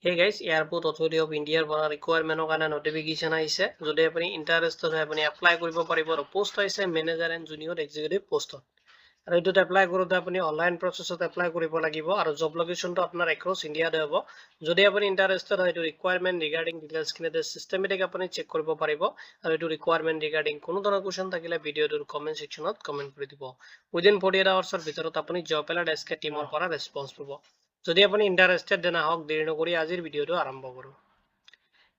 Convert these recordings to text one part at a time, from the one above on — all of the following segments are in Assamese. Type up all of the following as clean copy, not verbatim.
Hey guys, Airport Authority of India পৰা ৰিকুৱাৰমেণ্টৰ কাৰণে নটিফিকেশ্যন আহিছে। যদি আপুনি ইণ্টাৰেষ্টেড হয় আপুনি এপ্লাই কৰিব পাৰিব। আৰু পোষ্ট হৈছে মেনেজাৰ এণ্ড জুনিয়ৰ এক্সিকিউটিভ পোষ্টত। আৰু এইটোত এপ্লাই কৰোঁতে আপুনি অনলাইন প্ৰচেছত এপ্লাই কৰিব লাগিব আৰু জব লোকেশ্যনটো আপোনাৰ এক্ৰছ ইণ্ডিয়াতে হ'ব। যদি আপুনি ইণ্টাৰেষ্টেড হয় এইটো ৰিকুৱাৰমেণ্ট ৰিগাৰ্ডিং ডিটেইলছখিনি চিষ্টেমেটিক আপুনি চেক কৰিব পাৰিব। আৰু এইটো ৰিকুৱাৰমেণ্ট ৰিগাৰ্ডিং কোনো ধৰণৰ কুৱেশ্যন থাকিলে ভিডিঅ'টোৰ কমেণ্ট ছেকশ্যনত কমেণ্ট কৰি দিব। উইদিন 48 আৱাৰ্ছৰ ভিতৰত আপুনি জব এলাৰ্ট এছকে টিমৰ পৰা ৰেছপন্স পাব। যদি আপুনি ইণ্টাৰেষ্টেড দেন আহক দেৰি নকৰি আজিৰ ভিডিঅ'টো আৰম্ভ কৰোঁ।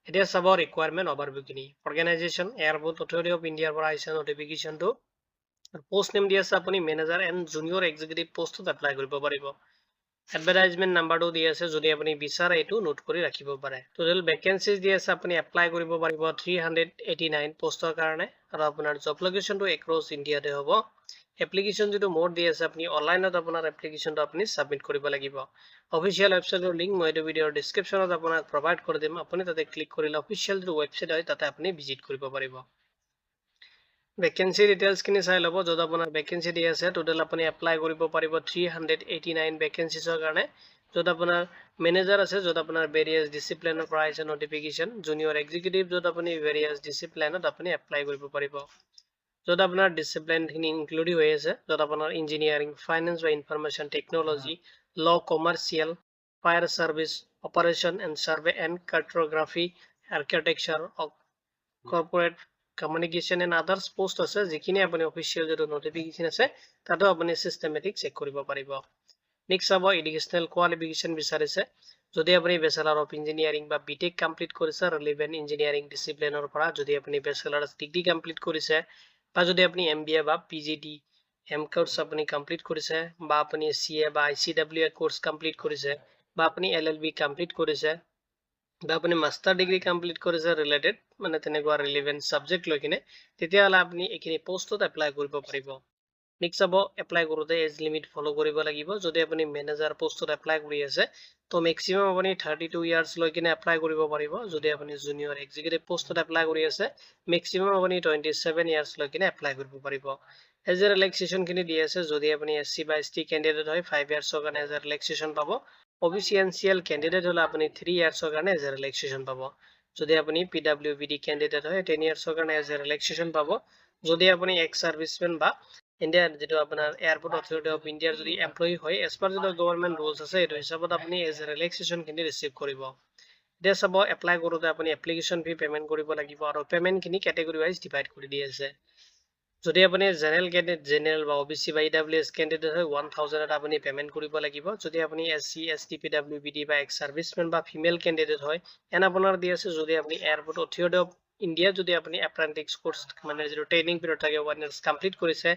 এতিয়া চাব ৰিকুৱাৰমেণ্ট অভাৰভিউখিনি। অৰ্গেনাইজেশ্যন এয়াৰপোৰ্ট অথৰিটি অফ ইণ্ডিয়াৰ পৰা আহিছে নটিফিকেশ্যনটো। পোষ্ট নেম দি আছে আপুনি মেনেজাৰ এণ্ড জুনিয়ৰ এক্সিকিউটিভ পোষ্টত এপ্লাই কৰিব পাৰিব। এডভাৰটাইজমেণ্ট নাম্বাৰটো দি আছে, যদি আপুনি বিচাৰে এইটো নোট কৰি ৰাখিব পাৰে। টোটেল ভেকেঞ্চিজ দি আছে, আপুনি এপ্লাই কৰিব পাৰিব 389 পোষ্টৰ কাৰণে। আৰু আপোনাৰ জব লোকেশ্যনটো এক্ৰছ ইণ্ডিয়াতে হ'ব। এপ্লিকেশ্যন যিটো মোড দি আছে আপুনি অনলাইনত আপোনাৰ এপ্লিকেশ্যনটো আপুনি ছাবমিট কৰিব লাগিব। অফিচিয়েল ৱেবছাইটৰ লিংক মই এইটো ভিডিঅ'ৰ ডিছক্ৰিপশ্যনত আপোনাক প্ৰভাইড কৰি দিম। আপুনি তাতে ক্লিক কৰিলে অফিচিয়েল যিটো ৱেবছাইট হয় তাতে আপুনি ভিজিট কৰিব পাৰিব। ভেকেঞ্চি ডিটেইলছখিনি চাই ল'ব। য'ত আপোনাৰ ভেকেঞ্চি দি আছে টোটেল আপুনি এপ্লাই কৰিব পাৰিব 389 ভেকেঞ্চিছৰ কাৰণে। য'ত আপোনাৰ মেনেজাৰ আছে, য'ত আপোনাৰ ভেৰিয়াছ ডিচিপ্লিনৰ পৰা আহিছে নটিফিকেশ্যন। জুনিয়ৰ এক্সিকিউটিভ য'ত আপুনি ভেৰিয়াছ ডিচিপ্লিনত আপুনি এপ্লাই কৰিব পাৰিব। য'ত আপোনাৰ ডিচিপ্লিনখিনি ইনক্লুড হৈ আছে, য'ত আপোনাৰ ইঞ্জিনিয়াৰিং, ফাইনেন্স বা information technology, law, commercial, fire service, operation and survey and cartography, architecture, corporate communication and others post আছে, যিখিনি আপুনি অফিচিয়েল যিটো নটিফিকেশ্যন আছে তাতো আপুনি চিষ্টেমেটিক চেক কৰিব পাৰিব। নেক্সট চাব এডুকেশ্যনেল কোৱালিফিকেশ্যন বিচাৰিছে। যদি আপুনি বেচেলাৰ অফ ইঞ্জিনিয়াৰিং বা বিটেক কমপ্লিট কৰিছে ৰিলেভেণ্ট ইঞ্জিনিয়াৰিং ডিচিপ্লিনৰ পৰা, যদি আপুনি বেচেলাৰ ডিগ্ৰী কমপ্লিট কৰিছে, বা যদি আপুনি MBA বা PGD কোৰ্চ আপুনি কমপ্লিট কৰিছে, বা আপুনি CA বা ICWA কোৰ্চ কমপ্লিট কৰিছে, বা আপুনি LLB কমপ্লিট কৰিছে, বা আপুনি মাষ্টাৰ ডিগ্ৰী কমপ্লিট কৰিছে ৰিলেটেড মানে তেনেকুৱা ৰিলেভেণ্ট ছাবজেক্ট লৈ কিনে, তেতিয়াহ'লে আপুনি এইখিনি পোষ্টত এপ্লাই কৰিব পাৰিব। নেক্সট চাব এপ্লাই কৰোঁতে এজ লিমিট ফ'ল' কৰিব লাগিব। যদি আপুনি মেনেজাৰ পোষ্টত এপ্লাই কৰি আছে তো মেক্সিমাম আপুনি 32 ইয়াৰ্ছ লৈ কিনে এপ্লাই কৰিব পাৰিব। যদি আপুনি জুনিয়ৰ এক্সিকিউটিভ পোষ্টত এপ্লাই কৰি আছে মেক্সিমাম আপুনি 27 ইয়াৰ্ছ লৈ কিনে এপ্লাই কৰিব পাৰিব। এজ এ ৰিলেক্সেশ্যনখিনি দি আছে, যদি আপুনি SC বা ST কেণ্ডিডেট হয় 5 ইয়াৰ্ছৰ কাৰণে এজ এ ৰিলেক্সেশ্যন পাব। OBC NCL কেণ্ডিডেট হ'লে আপুনি 3 ইয়াৰ্ছৰ কাৰণে এজ এ ৰিলেক্সেশ্যন পাব। যদি আপুনি PWBD কেণ্ডিডেট হয় 10 ইয়াৰ্ছৰ কাৰণে এজ এ ৰিলেক্সেশ্যন পাব। যদি আপুনি এক্স ছাৰ্ভিচমেন বা ইণ্ডিয়াৰ যিটো আপোনাৰ এয়াৰপোৰ্ট অথৰিটি অফ ইণ্ডিয়াৰ যদি এমপ্লয়ী হয়, এজ পাৰ যিটো গভৰ্ণমেণ্ট ৰুলছ আছে এইটো হিচাপত আপুনি এজ এ ৰিলেক্সেশ্যনখিনি ৰিচিভ কৰিব। এতিয়া চাব এপ্লাই কৰোঁতে আপুনি এপ্লিকেশ্যন ফি পে'মেণ্ট কৰিব লাগিব। আৰু পে'মেণ্টখিনি কেটেগৰী ৱাইজ ডিভাইড কৰি দি আছে। যদি আপুনি জেনেৰেল কেণ্ডিডেট জেনেৰেল বা OBC বা EWS কেণ্ডিডেট হয় 1000 এটা আপুনি পে'মেণ্ট কৰিব লাগিব। যদি আপুনি SC ST PWBD বা এক্স ছাৰ্ভিচমেন বা ফিমেল কেণ্ডিডেট হয় এন আপোনাৰ দি আছে। যদি আপুনি এয়াৰপোৰ্ট অথৰিটি অফ ইণ্ডিয়াত যদি আপুনি এপ্ৰেণ্টিছ কোৰ্চ মানে যিটো ট্ৰেইনিং পিৰিয়ড থাকে 1 years কমপ্লিট কৰিছে,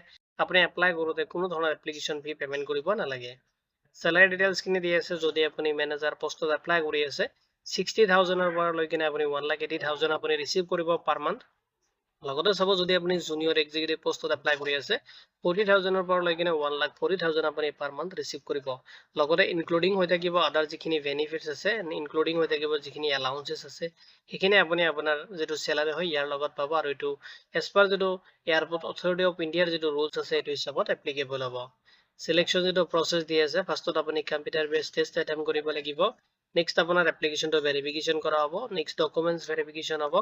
আপুনি এপ্লাই কৰোঁতে কোনো ধৰণৰ এপ্লিকেশ্যন ফি পে'মেণ্ট কৰিব নালাগে। চেলাৰী ডিটেইলছখিনি দি আছে। যদি আপুনি মেনেজাৰ পোষ্টত এপ্লাই কৰি আছে 60,000ৰ পৰা লৈ কিনে আপুনি 1,80,000 আপুনি ৰিচিভ কৰিব পাৰ মান্থ। লগতে চাব যদি আপুনি জুনিয়ৰ এক্সিকিউটিভ পোষ্টত এপ্লাই কৰি আছে 40,000ৰ পৰা লৈ কিনে 1,40,000 আপুনি পাৰ মান্থ ৰিচিভ কৰিব। লগতে ইনক্লুডিং হৈ থাকিব আদাৰ যিখিনি বেনিফিটছ আছে, ইনক্লুডিং হৈ থাকিব যিখিনি এলাউন্সেছ আছে, সেইখিনি আপুনি আপোনাৰ যিটো চেলাৰী হয় ইয়াৰ লগত পাব। আৰু এইটো এজ পাৰ যিটো এয়াৰপোৰ্ট অথৰিটি অফ ইণ্ডিয়াৰ যিটো ৰুলছ আছে এইটো হিচাপত এপ্লিকেবল হ'ব। চিলেকশ্যন যিটো প্ৰচেছ দি আছে, ফাৰ্ষ্টত আপুনি কম্পিউটাৰ বেছ টেষ্ট এটেম্প কৰিব লাগিব। নেক্সট আপোনাৰ এপ্লিকেশ্যনটো ভেৰিফিকেশ্যন কৰা হ'ব। নেক্সট ডকুমেণ্টছ ভেৰিফিকেশ্যন হ'ব।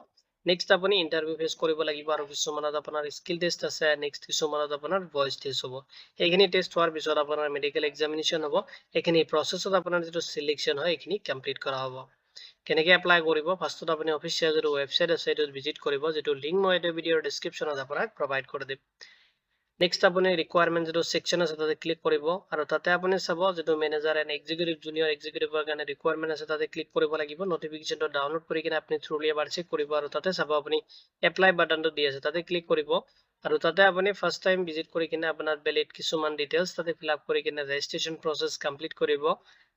নেক্সট আপুনি ইণ্টাৰভিউ ফেচ কৰিব লাগিব। আৰু কিছুমানত আপোনাৰ স্কিল টেষ্ট আছে, নেক্সট কিছুমানত আপোনাৰ ভইচ টেষ্ট হ'ব। সেইখিনি টেষ্ট হোৱাৰ পিছত আপোনাৰ মেডিকেল এক্সামিনেশ্যন হ'ব। এইখিনি প্ৰচেছত আপোনাৰ যিটো চিলেকশ্যন হয় এইখিনি কমপ্লিট কৰা হ'ব। কেনেকৈ এপ্লাই কৰিব, ফাৰ্ষ্টত আপুনি অফিচিয়েল যিটো ৱেবছাইট আছে এইটোত ভিজিট কৰিব, যিটো লিংক মই এইটো ভিডিঅ'ৰ ডিছক্ৰিপশ্যনত আপোনাক প্ৰভাইড কৰি দিম। নেক্সট আপুনি ৰিকুৱাৰমেণ্ট যিটো ছেকশ্যন আছে তাতে ক্লিক কৰিব। আৰু তাতে আপুনি চাব যিটো মেনেজাৰ এণ্ড এক্সিকিউটিভ জুনিয়ৰ এক্সিকিউটিভৰ কাৰণে ৰিকুৱাৰমেণ্ট আছে তাতে ক্লিক কৰিব লাগিব। নটিফিকেশ্যনটো ডাউনলোড কৰি কিনে আপুনি থ্ৰুলি এবাৰ চেক কৰিব। আৰু তাতে চাব আপুনি এপ্লাই বাটনটো দি আছে তাতে ক্লিক কৰিব। আৰু তাতে আপুনি ফাৰ্ষ্ট টাইম ভিজিট কৰি কিনে আপোনাৰ ভেলিড কিছুমান ডিটেইলছ তাতে ফিল আপ কৰি কিনে ৰেজিষ্ট্ৰেশ্যন প্ৰচেছ কমপ্লিট কৰিব।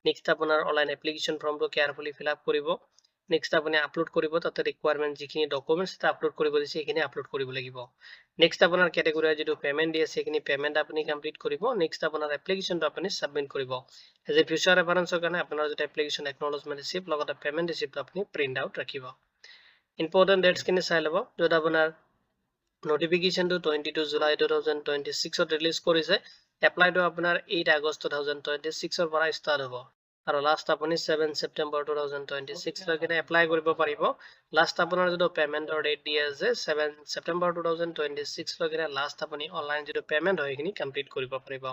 নেক্সট আপোনাৰ অনলাইন এপ্লিকেশ্যন ফৰ্মটো কেয়াৰফুলি ফিল আপ কৰিব। নেক্সট আপুনি আপলোড কৰিব, তাতে ৰিকুৱাৰমেণ্ট যিখিনি ডকুমেণ্টছ তাতে আপলোড কৰিব দিছে সেইখিনি আপলোড কৰিব লাগিব। নেক্সট আপোনাৰ কেটেগৰী যিটো পে'মেণ্ট দি আছে সেইখিনি পে'মেণ্ট আপুনি কমপ্লিট কৰিব। নেক্সট আপোনাৰ এপ্লিকেশ্যনটো আপুনি ছাবমিট কৰিব। এজ এ ফিউচাৰ ৰেফাৰেঞ্চৰ কাৰণে আপোনাৰ যিটো এপ্লিকেশ্যন একনলেজমেণ্ট ৰিচিপ্ট লগতে পে'মেণ্ট ৰিচিপ্টটো আপুনি প্ৰিণ্ট আউট ৰাখিব। ইম্পৰ্টেণ্ট ডেটছখিনি চাই ল'ব। য'ত আপোনাৰ নটিফিকেশ্যনটো 22 জুলাই 2026ত ৰিলিজ কৰিছে। এপ্লাইটো আপোনাৰ 8 আগষ্ট 2026ৰ পৰা ষ্টাৰ্ট হ'ব। আৰু লাষ্ট আপুনি 7 ছেপ্টেম্বৰ 2026 লৈকে এপ্লাই কৰিব পাৰিব লাষ্ট আপোনাৰ যেটো পেমেন্টৰ ডেট দি আছে 7 ছেপ্টেম্বৰ 2026 লৈকে লাষ্ট আপুনি অনলাইন যেটো পেমেন্ট হয় এখিনি কমপ্লিট কৰিব পাৰিব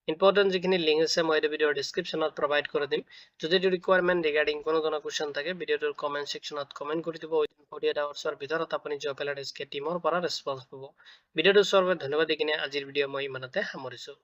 ইম্পৰ্টেন্ট যিখিনি লিংক আছে মই এই ভিডিওৰ ডেসক্ৰিপচনত প্ৰভাইড কৰি দিম যদি ৰিকুৱাৰমেন্ট ৰিগাৰ্ডিং কোনো ধৰণৰ কোৱেশ্চন থাকে ভিডিওটোৰ কমেন্ট সেকশনত কমেন্ট কৰি দিব 48 আৱাৰ্ছৰ ভিতৰত আপুনি জব এলাৰ্ট এছকে টিমৰ পৰা ৰেসপন্স পাব ভিডিওটো চোৱাৰ বাবে ধন্যবাদ দিকিনে আজিৰ ভিডিও মই ইমানতে সামৰিছো